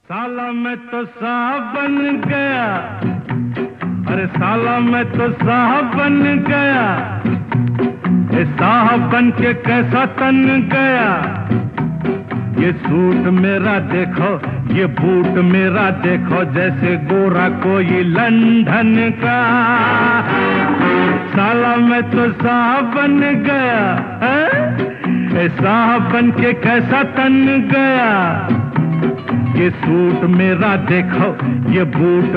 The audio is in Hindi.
साला मैं तो साहब बन गया, अरे साला मैं तो साहब बन गया, ये साहब बन के कैसा तन गया। ये सूट मेरा देखो, ये बूट मेरा देखो, जैसे गोरा कोई लंदन का। साला मैं तो साहब बन गया, ये साहब बन के कैसा तन गया। ये सूट मेरा देखो, ये बूट